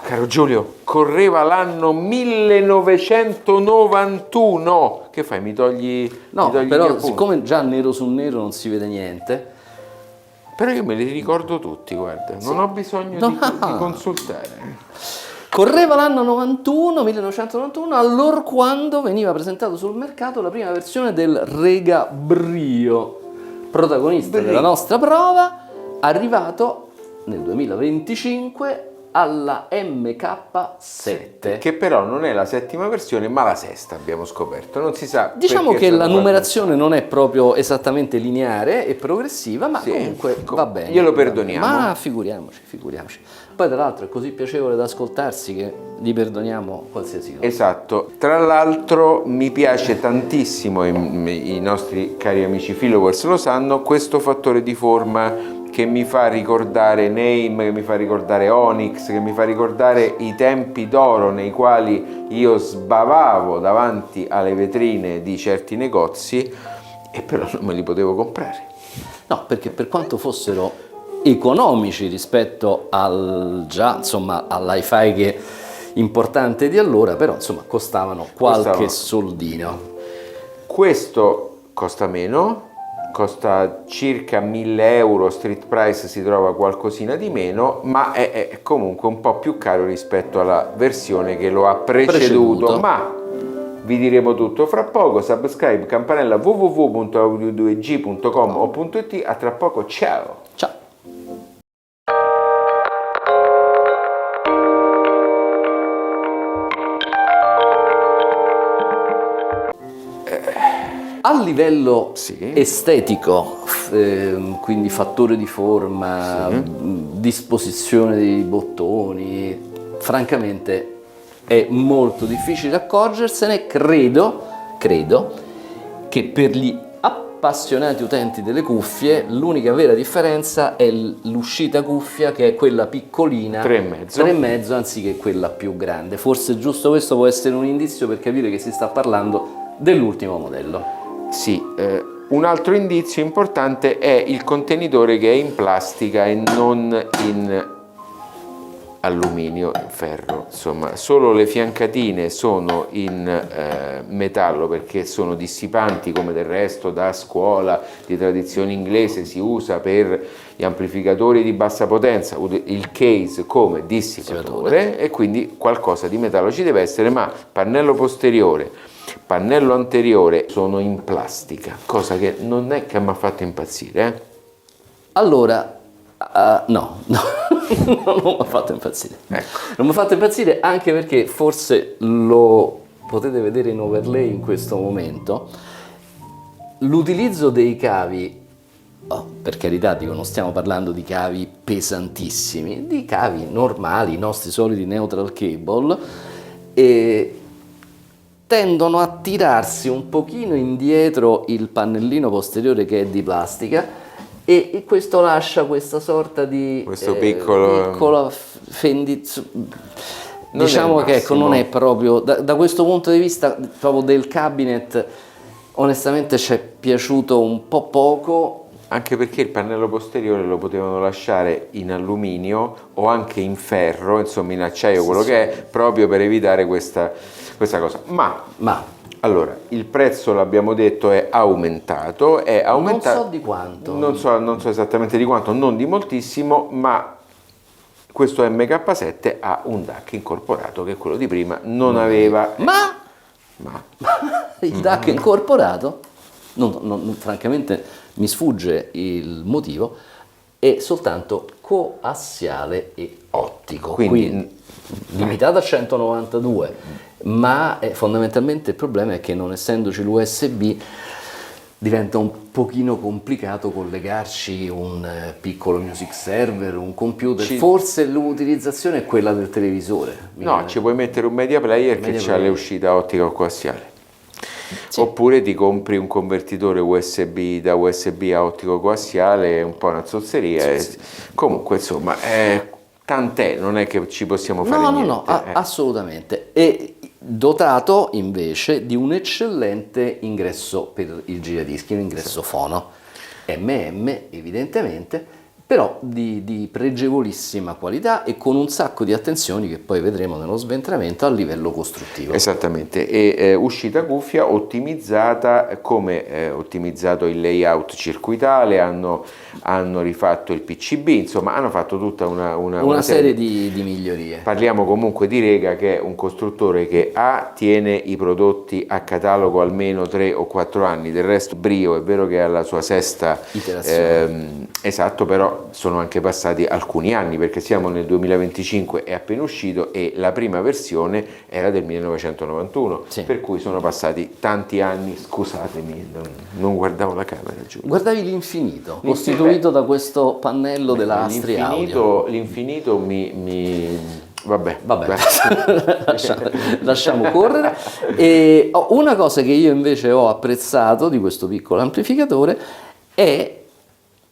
Caro Giulio, correva l'anno 1991. Che fai? Mi togli No, mi togli gli però appunti? siccome già nero su nero non si vede niente. Però io me li ricordo tutti, guarda, non ho bisogno No. di consultare. Correva l'anno 1991, allorquando veniva presentato sul mercato la prima versione del Rega Brio, protagonista della nostra prova, arrivato nel 2025 alla MK7. Che però non è la settima versione, ma la sesta, abbiamo scoperto. Non si sa. Diciamo perché che è la stato numerazione non è proprio esattamente lineare e progressiva, ma Sì, comunque va bene. glielo va bene. perdoniamo. Ma figuriamoci. Poi tra l'altro è così piacevole da ascoltarsi che gli perdoniamo qualsiasi cosa. Esatto, tra l'altro mi piace tantissimo, i nostri cari amici followers lo sanno, questo fattore di forma che mi fa ricordare Name, che mi fa ricordare Onyx, che mi fa ricordare i tempi d'oro nei quali io sbavavo davanti alle vetrine di certi negozi e però non me li potevo comprare. No, perché per quanto fossero economici rispetto all'hi-fi che importante di allora, però insomma costavano qualche soldino. Questo costa meno, costa circa 1.000 euro, street price si trova qualcosina di meno, ma è comunque un po' più caro rispetto alla versione che lo ha preceduto. Ma vi diremo tutto fra poco. Subscribe, campanella, www.audio2g.com o .it. A tra poco, ciao! Ciao! A livello estetico, quindi fattore di forma, disposizione dei bottoni, francamente è molto difficile accorgersene. Credo che per gli appassionati utenti delle cuffie l'unica vera differenza è l'uscita cuffia, che è quella piccolina 3,5 anziché quella più grande. Forse giusto questo può essere un indizio per capire che si sta parlando dell'ultimo modello. Sì, un altro indizio importante è il contenitore, che è in plastica e non in alluminio, in ferro. Insomma, solo le fiancatine sono in metallo perché sono dissipanti, come del resto da scuola di tradizione inglese si usa per gli amplificatori di bassa potenza, il case come dissipatore, e quindi qualcosa di metallo ci deve essere, ma pannello posteriore, pannello anteriore sono in plastica, cosa che non è che mi ha fatto impazzire. Allora, no, non mi ha fatto impazzire. Ecco. Non mi ha fatto impazzire anche perché forse lo potete vedere in overlay in questo momento. L'utilizzo dei cavi, per carità, dico, non stiamo parlando di cavi pesantissimi, di cavi normali, i nostri soliti neutral cable, e tendono a tirarsi un pochino indietro il pannellino posteriore, che è di plastica, e questo lascia questa sorta di piccola diciamo che ecco, non è proprio da questo punto di vista proprio del cabinet, onestamente ci è piaciuto un po' poco. Anche perché il pannello posteriore lo potevano lasciare in alluminio o anche in ferro, insomma in acciaio, quello che è, proprio per evitare questa cosa. Ma allora, il prezzo, l'abbiamo detto, è aumentato. Non so di quanto. Non so esattamente di quanto, non di moltissimo, ma questo MK7 ha un DAC incorporato che quello di prima non aveva. Ma il DAC incorporato, francamente mi sfugge il motivo, è soltanto coassiale e ottico, quindi limitato a 192, ma fondamentalmente il problema è che, non essendoci l'USB, diventa un pochino complicato collegarci un piccolo music server, un computer. Forse l'utilizzazione è quella del televisore. No, ci puoi mettere un media player che ha le uscite ottica o coassiale. Sì. Oppure ti compri un convertitore USB da USB a ottico coassiale, un po' una zozzeria. Sì. Comunque, insomma, tant'è, non è che ci possiamo fare niente. No, assolutamente. E dotato invece di un eccellente ingresso per il giradischi, un ingresso fono, evidentemente, però di pregevolissima qualità e con un sacco di attenzioni che poi vedremo nello sventramento a livello costruttivo. Esattamente, e uscita cuffia ottimizzata, come ottimizzato il layout circuitale, hanno rifatto il PCB, insomma hanno fatto tutta una serie di migliorie. Parliamo comunque di Rega, che è un costruttore che tiene i prodotti a catalogo almeno 3 o 4 anni, del resto Brio è vero che è alla sua sesta iterazione. Esatto, però sono anche passati alcuni anni, perché siamo nel 2025, è appena uscito e la prima versione era del 1991, sì. Per cui sono passati tanti anni, scusatemi, non guardavo la camera giù. Guardavi l'infinito, costituito da questo pannello della Astri Audio. L'infinito Vabbè. Lasciamo correre. E una cosa che io invece ho apprezzato di questo piccolo amplificatore è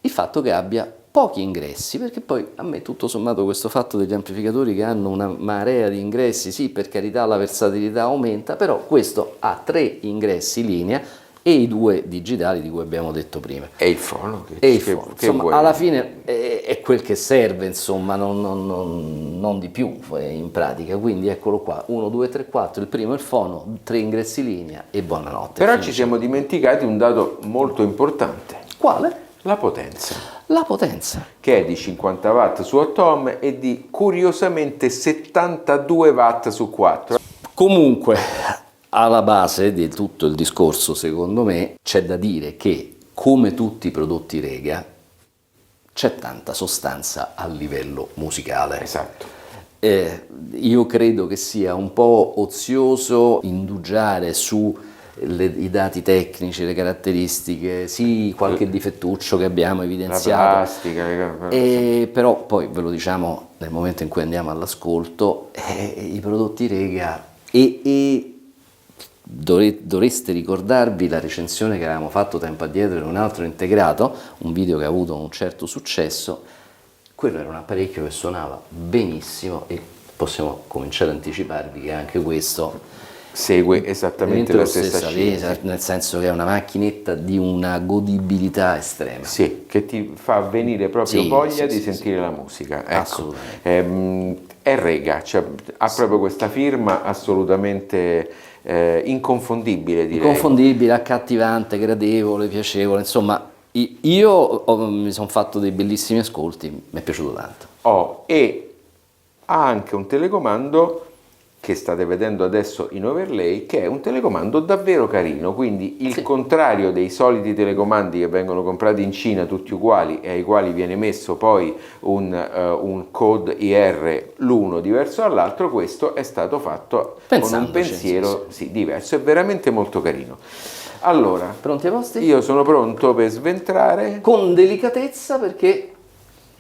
il fatto che abbia pochi ingressi, perché poi a me tutto sommato questo fatto degli amplificatori che hanno una marea di ingressi, sì, per carità la versatilità aumenta, però questo ha 3 ingressi linea e i 2 digitali di cui abbiamo detto prima. E il fono. Insomma, alla fine è quel che serve, insomma, non di più in pratica. Quindi eccolo qua, 1, 2, 3, 4, il primo è il fono, 3 ingressi linea e buonanotte. Però ci siamo dimenticati un dato molto importante. Quale? La potenza. La potenza. Che è di 50 watt su 8 ohm e di curiosamente 72 watt su 4. Comunque, alla base di tutto il discorso, secondo me, c'è da dire che, come tutti i prodotti Rega, c'è tanta sostanza a livello musicale. Esatto. Io credo che sia un po' ozioso indugiare su i dati tecnici, le caratteristiche, sì, qualche difettuccio che abbiamo evidenziato, la plastica, però poi ve lo diciamo nel momento in cui andiamo all'ascolto, i prodotti Rega e dovreste ricordarvi la recensione che avevamo fatto tempo addietro in un altro integrato, un video che ha avuto un certo successo. Quello era un apparecchio che suonava benissimo e possiamo cominciare a anticiparvi che anche questo segue esattamente la stessa scia, nel senso che è una macchinetta di una godibilità estrema. Sì, che ti fa venire proprio voglia di sentire la musica. Ecco. Assolutamente. È Rega, cioè, ha proprio questa firma assolutamente inconfondibile, direi. Inconfondibile, accattivante, gradevole, piacevole, insomma. Io mi sono fatto dei bellissimi ascolti, mi è piaciuto tanto. E ha anche un telecomando che state vedendo adesso in overlay, che è un telecomando davvero carino, quindi il contrario dei soliti telecomandi che vengono comprati in Cina tutti uguali e ai quali viene messo poi un code IR l'uno diverso dall'altro, questo è stato fatto con un pensiero diverso, è veramente molto carino. Allora, pronti a posti? Io sono pronto per sventrare. Con delicatezza, perché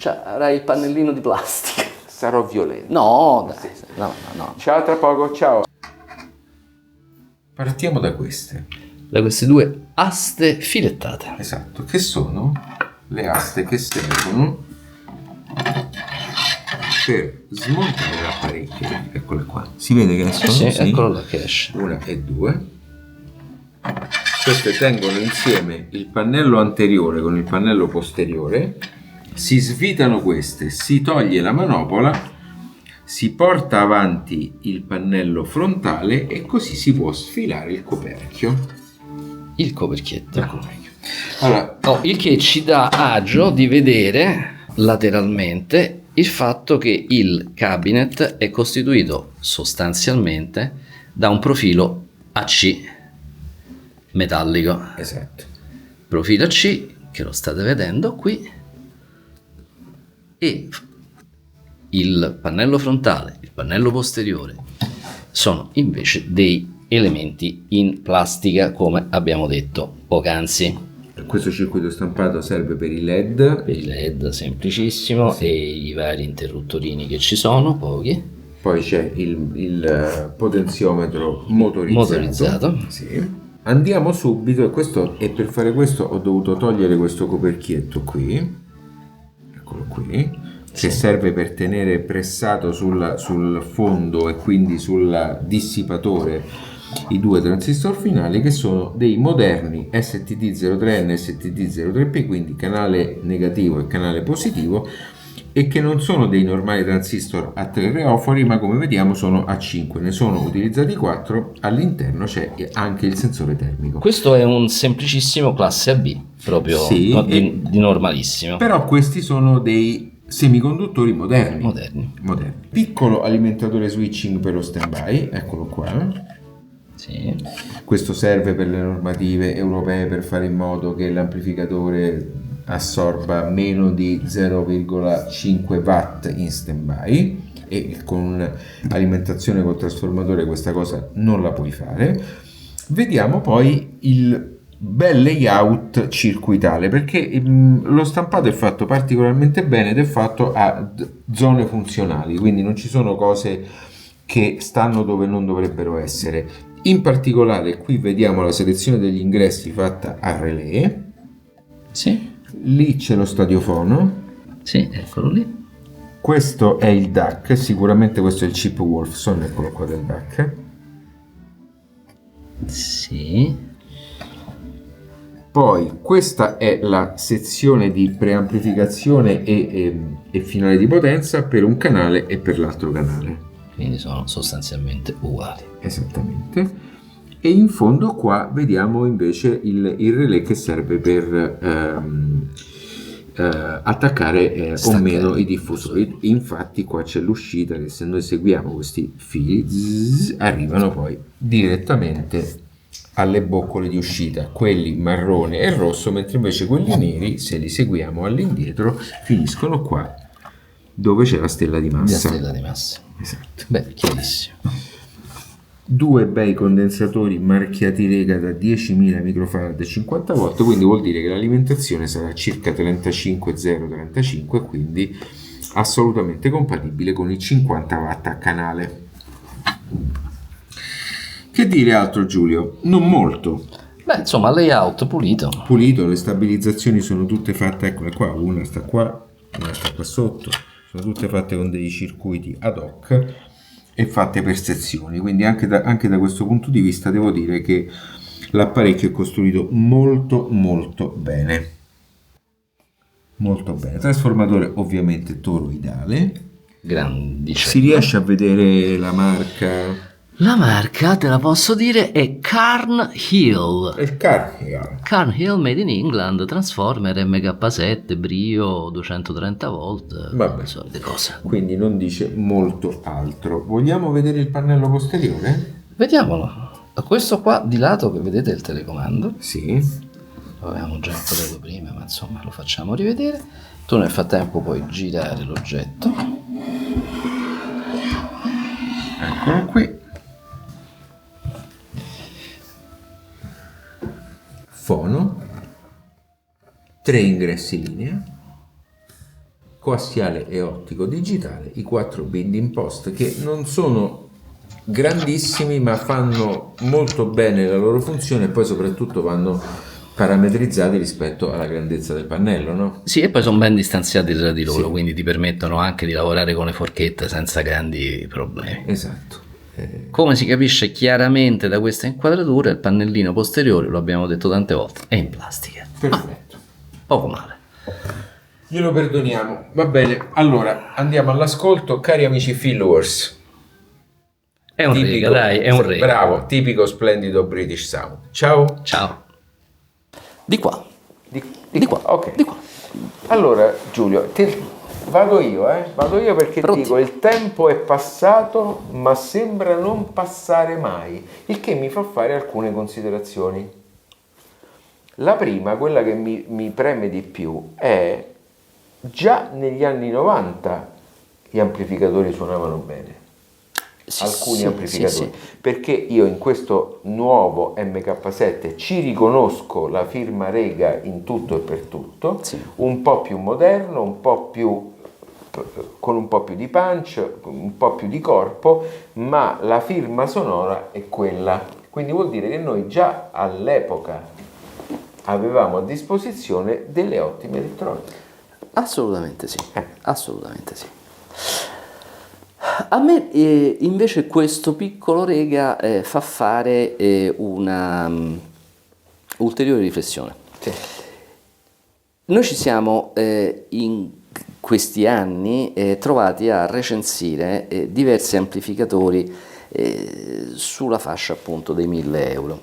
avrai il pannellino di plastica. Sarò violento. No, dai. No. Ciao, tra poco, ciao. Partiamo da queste. Da queste 2 aste filettate. Esatto, che sono le aste che servono per smontare l'apparecchio. Eccole qua. Si vede che escono? Sì, eccolo là che esce. 1 e 2. Queste tengono insieme il pannello anteriore con il pannello posteriore, si svitano queste, si toglie la manopola, si porta avanti il pannello frontale e così si può sfilare il coperchio. Il coperchietto. Allora, il che ci dà agio di vedere lateralmente il fatto che il cabinet è costituito sostanzialmente da un profilo AC metallico. Esatto. Profilo AC che lo state vedendo qui, e il pannello frontale, il pannello posteriore sono invece dei elementi in plastica, come abbiamo detto poc'anzi. Questo circuito stampato serve per i LED. Per i LED, semplicissimo, e i vari interruttorini che ci sono, pochi. Poi c'è il potenziometro motorizzato. Sì. Andiamo subito, e per fare questo ho dovuto togliere questo coperchietto qui. Eccolo qui, che serve per tenere pressato sul fondo e quindi sul dissipatore i due transistor finali, che sono dei moderni STD03N e STD03P, quindi canale negativo e canale positivo, e che non sono dei normali transistor a 3 reofori, ma come vediamo sono a 5, ne sono utilizzati 4, all'interno c'è anche il sensore termico. Questo è un semplicissimo classe AB, proprio Sì, di normalissimo. Però questi sono dei semiconduttori moderni. Piccolo alimentatore switching per lo standby, eccolo qua. Sì. Questo serve per le normative europee per fare in modo che l'amplificatore assorba meno di 0,5 watt in standby, e con alimentazione col trasformatore questa cosa non la puoi fare. Vediamo poi il bel layout circuitale, perché lo stampato è fatto particolarmente bene ed è fatto a zone funzionali, quindi non ci sono cose che stanno dove non dovrebbero essere. In particolare qui vediamo la selezione degli ingressi fatta a relè. Sì. Lì c'è lo stadiofono. Sì, eccolo lì. Questo è il DAC, sicuramente questo è il chip Wolfson, eccolo qua del DAC. Sì. Poi questa è la sezione di preamplificazione e finale di potenza per un canale e per l'altro canale. Quindi sono sostanzialmente uguali. Esattamente. E in fondo qua vediamo invece il relè che serve per attaccare o meno i diffusori. Infatti qua c'è l'uscita che, se noi seguiamo questi fili, arrivano poi direttamente alle boccole di uscita, quelli marrone e rosso, mentre invece quelli neri, se li seguiamo all'indietro, finiscono qua dove c'è la stella di massa. La stella di massa. Esatto. Beh, chiarissimo. Due bei condensatori marchiati Rega da 10.000 microfarad e 50 watt, quindi vuol dire che l'alimentazione sarà circa 35,035, quindi assolutamente compatibile con i 50 watt a canale. Che dire altro, Giulio? Non molto. Beh, insomma, layout pulito. Le stabilizzazioni sono tutte fatte, eccola qua, una sta qua, una sta qua sotto, sono tutte fatte con dei circuiti ad hoc e fatte per sezioni, quindi anche da questo punto di vista devo dire che l'apparecchio è costruito molto bene. Molto bene. Trasformatore ovviamente toroidale. Grandicello. Si riesce a vedere la marca? La marca, te la posso dire, è Carn Hill. Il Carn. Carn Hill made in England, Transformer MK7, Brio 230 volt, Vabbè, solite cose. Quindi non dice molto altro. Vogliamo vedere il pannello posteriore? Vediamolo. Questo qua di lato che vedete è il telecomando. Sì. Lo avevamo già inquadrato prima, ma insomma lo facciamo rivedere. Tu nel frattempo puoi girare l'oggetto. Eccolo qui. Fono, 3 ingressi linea, coassiale e ottico digitale, i 4 binding post che non sono grandissimi ma fanno molto bene la loro funzione, e poi soprattutto vanno parametrizzati rispetto alla grandezza del pannello, no? Sì, e poi sono ben distanziati tra di loro, sì. Quindi ti permettono anche di lavorare con le forchette senza grandi problemi. Esatto. Come si capisce chiaramente da questa inquadratura, il pannellino posteriore, lo abbiamo detto tante volte, è in plastica. Perfetto. Poco male. Glielo perdoniamo. Va bene, allora andiamo all'ascolto, cari amici followers. È un Rega, dai, è un Rega. Bravo, tipico splendido British Sound. Ciao. Ciao. Di qua. Di qua, ok. Di qua. Allora, Giulio, vado io perché Pronti. dico il tempo è passato ma sembra non passare mai, il che mi fa fare alcune considerazioni. La prima, quella che mi preme di più, è già negli anni 90 gli amplificatori suonavano bene. Alcuni amplificatori, perché io in questo nuovo MK7 ci riconosco la firma Rega in tutto e per tutto, un po' più moderno, con un po' più di punch, un po' più di corpo, ma la firma sonora è quella. Quindi vuol dire che noi già all'epoca avevamo a disposizione delle ottime elettroniche. Assolutamente sì, assolutamente sì. A me invece questo piccolo Rega fa fare una ulteriore riflessione. Sì. Noi ci siamo in questi anni trovati a recensire diversi amplificatori sulla fascia appunto dei 1.000 euro.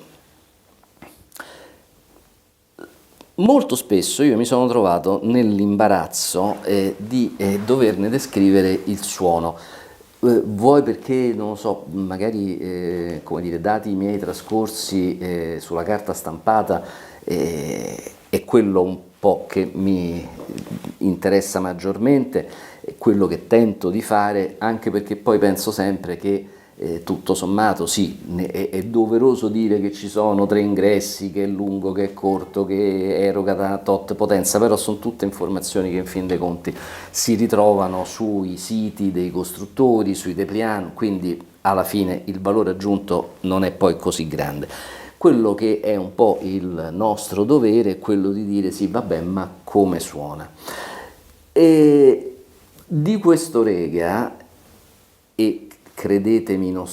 Molto spesso io mi sono trovato nell'imbarazzo di doverne descrivere il suono. Vuoi perché, non lo so, magari, come dire, dati i miei trascorsi sulla carta stampata, è quello un po' che mi interessa maggiormente, è quello che tento di fare, anche perché poi penso sempre che tutto sommato sì, è doveroso dire che ci sono 3 ingressi, che è lungo, che è corto, che eroga tot potenza, però sono tutte informazioni che in fin dei conti si ritrovano sui siti dei costruttori, sui dépliant, quindi alla fine il valore aggiunto non è poi così grande. Quello che è un po' il nostro dovere è quello di dire sì, vabbè, ma come suona? E di questo Rega, e credetemi, non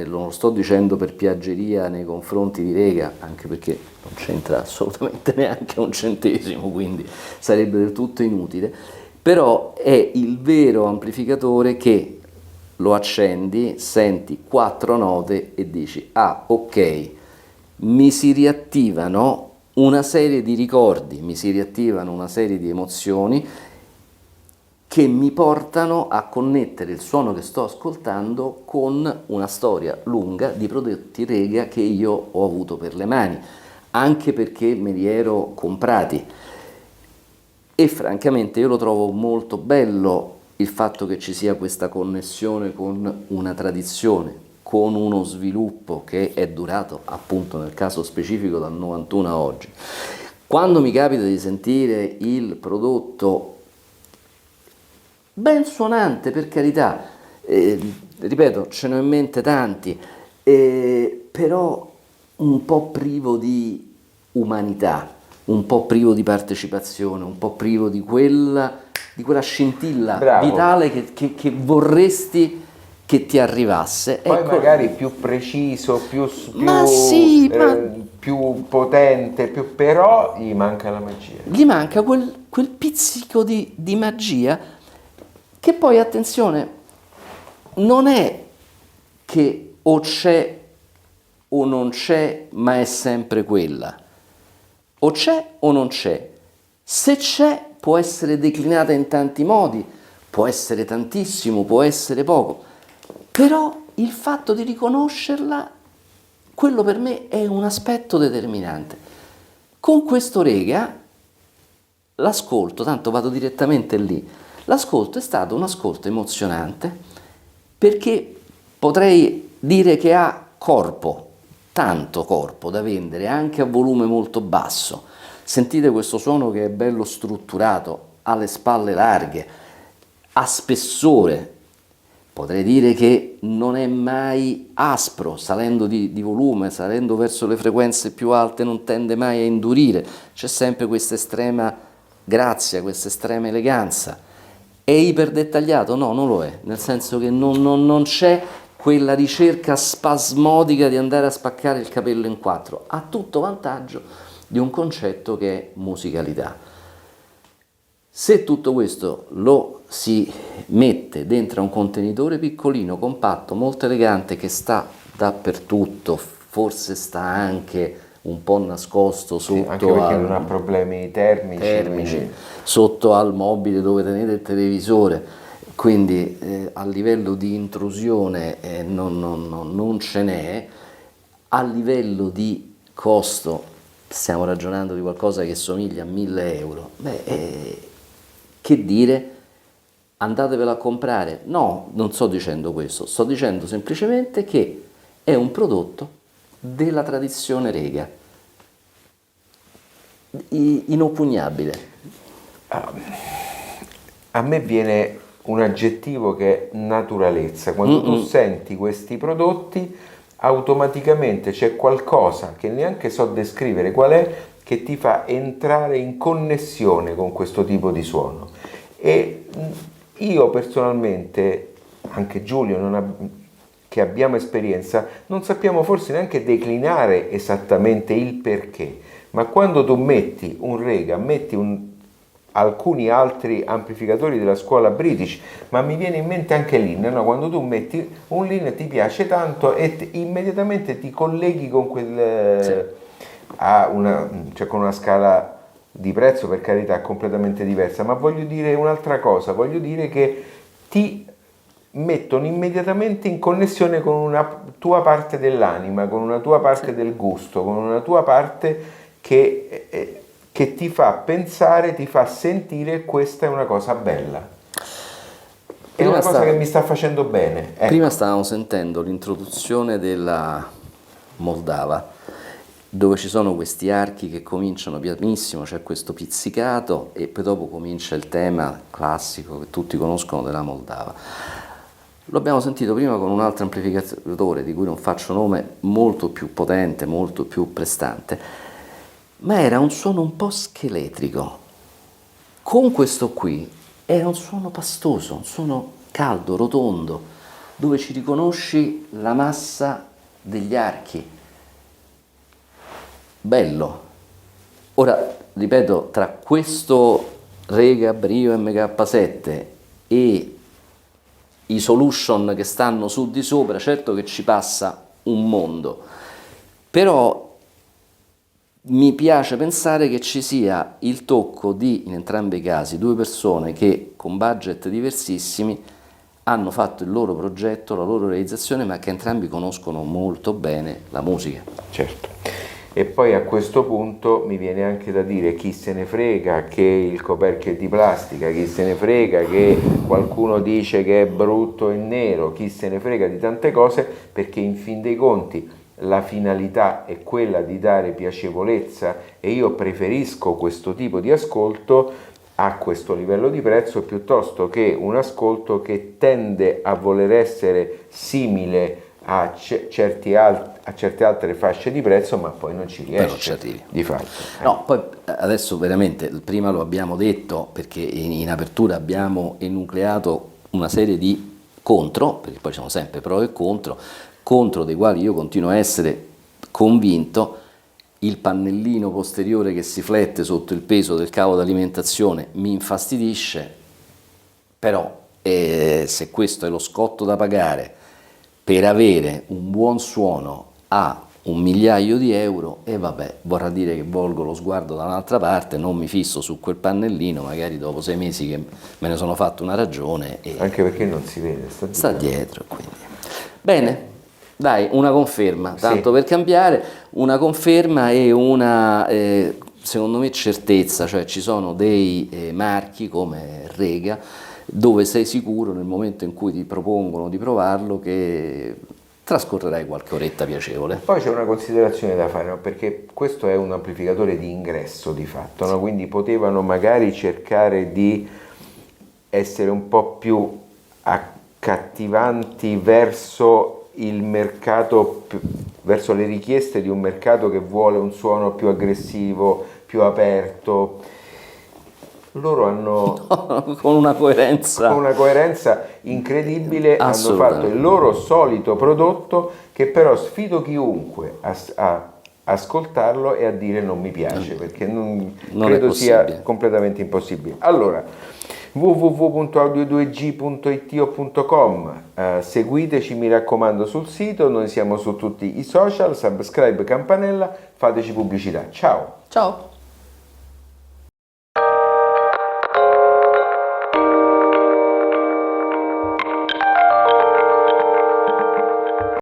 lo sto dicendo per piaggeria nei confronti di Rega, anche perché non c'entra assolutamente neanche un centesimo, quindi sarebbe del tutto inutile, però è il vero amplificatore che lo accendi, senti 4 note e dici, ah ok, mi si riattivano una serie di ricordi, mi si riattivano una serie di emozioni che mi portano a connettere il suono che sto ascoltando con una storia lunga di prodotti Rega che io ho avuto per le mani, anche perché me li ero comprati. E francamente io lo trovo molto bello il fatto che ci sia questa connessione con una tradizione, con uno sviluppo che è durato appunto nel caso specifico dal 91 a oggi. Quando mi capita di sentire il prodotto ben suonante, per carità, ripeto, ce ne ho in mente tanti, però un po' privo di umanità, un po' privo di partecipazione, un po' privo di quella scintilla vitale che vorresti che ti arrivasse. Poi ecco, magari più preciso, più potente, però gli manca la magia. Gli manca quel pizzico di magia che poi, attenzione, non è che o c'è o non c'è, ma è sempre quella. O c'è o non c'è. Se c'è, può essere declinata in tanti modi, può essere tantissimo, può essere poco, però il fatto di riconoscerla, quello per me è un aspetto determinante. Con questo Rega, l'ascolto, tanto vado direttamente lì, l'ascolto è stato un ascolto emozionante perché potrei dire che ha corpo, tanto corpo da vendere, anche a volume molto basso. Sentite questo suono che è bello strutturato, ha le spalle larghe, ha spessore. Potrei dire che non è mai aspro, salendo di volume, salendo verso le frequenze più alte non tende mai a indurire, c'è sempre questa estrema grazia, questa estrema eleganza. È iper dettagliato? No, non lo è, nel senso che non c'è quella ricerca spasmodica di andare a spaccare il capello in 4, ha tutto vantaggio di un concetto che è musicalità. Se tutto questo lo si mette dentro a un contenitore piccolino, compatto, molto elegante, che sta dappertutto, forse sta anche un po' nascosto sotto, anche perché non ha problemi termici, sotto al mobile dove tenete il televisore, quindi a livello di intrusione non ce n'è. A livello di costo stiamo ragionando di qualcosa che somiglia a 1.000 euro. Che dire? Andatevelo a comprare? No, non sto dicendo questo, sto dicendo semplicemente che è un prodotto della tradizione Rega, inoppugnabile. A me viene un aggettivo che è naturalezza. Quando tu senti questi prodotti, automaticamente c'è qualcosa che neanche so descrivere qual è, che ti fa entrare in connessione con questo tipo di suono. E io personalmente anche Giulio, che abbiamo esperienza, non sappiamo forse neanche declinare esattamente il perché, ma quando tu metti un Rega, alcuni altri amplificatori della scuola British, ma mi viene in mente anche Lin, no? Quando tu metti un Lin ti piace tanto e immediatamente ti colleghi con con una scala di prezzo, per carità, completamente diversa, ma voglio dire un'altra cosa, voglio dire che ti mettono immediatamente in connessione con una tua parte dell'anima, con una tua parte del gusto, con una tua parte che ti fa pensare, ti fa sentire questa è una cosa bella. È una cosa che mi sta facendo bene. Ecco. Prima stavamo sentendo l'introduzione della Moldava, dove ci sono questi archi che cominciano pianissimo, c'è questo pizzicato e poi dopo comincia il tema classico che tutti conoscono della Moldava. Lo abbiamo sentito prima con un altro amplificatore di cui non faccio nome, molto più potente, molto più prestante, ma era un suono un po' scheletrico. Con questo qui era un suono pastoso, un suono caldo, rotondo, dove ci riconosci la massa degli archi. Bello. Ora, ripeto, tra questo Rega Brio MK7 e i solution che stanno su di sopra, certo che ci passa un mondo, però mi piace pensare che ci sia il tocco di, in entrambi i casi, due persone che con budget diversissimi hanno fatto il loro progetto, la loro realizzazione, ma che entrambi conoscono molto bene la musica. Certo. E poi a questo punto mi viene anche da dire chi se ne frega che il coperchio è di plastica, chi se ne frega che qualcuno dice che è brutto e nero, chi se ne frega di tante cose, perché in fin dei conti la finalità è quella di dare piacevolezza e io preferisco questo tipo di ascolto a questo livello di prezzo piuttosto che un ascolto che tende a voler essere simile a certe altre fasce di prezzo, ma poi non ci riesce di fatto. No, poi adesso veramente, prima lo abbiamo detto perché in apertura abbiamo enucleato una serie di contro, perché poi ci sono sempre pro e contro dei quali io continuo a essere convinto. Il pannellino posteriore che si flette sotto il peso del cavo d'alimentazione mi infastidisce, però se questo è lo scotto da pagare per avere un buon suono a 1.000.000 di euro, e vabbè, vorrà dire che volgo lo sguardo da un'altra parte, non mi fisso su quel pannellino, magari dopo 6 mesi che me ne sono fatto una ragione. Anche perché non si vede, sta dietro. Quindi. Bene, dai, una conferma, tanto per cambiare, una conferma e una, secondo me, certezza, cioè ci sono dei marchi come Rega, dove sei sicuro nel momento in cui ti propongono di provarlo che trascorrerai qualche oretta piacevole. Poi c'è una considerazione da fare, no? Perché questo è un amplificatore di ingresso di fatto, no? Quindi potevano magari cercare di essere un po' più accattivanti verso il mercato, verso le richieste di un mercato che vuole un suono più aggressivo, più aperto. Loro hanno con una coerenza incredibile, hanno fatto il loro solito prodotto che però sfido chiunque a ascoltarlo e a dire non mi piace, perché non credo sia completamente impossibile. Allora, www.audio2g.it.com, seguiteci, mi raccomando, sul sito, noi siamo su tutti i social, subscribe, campanella, fateci pubblicità. Ciao! Ciao!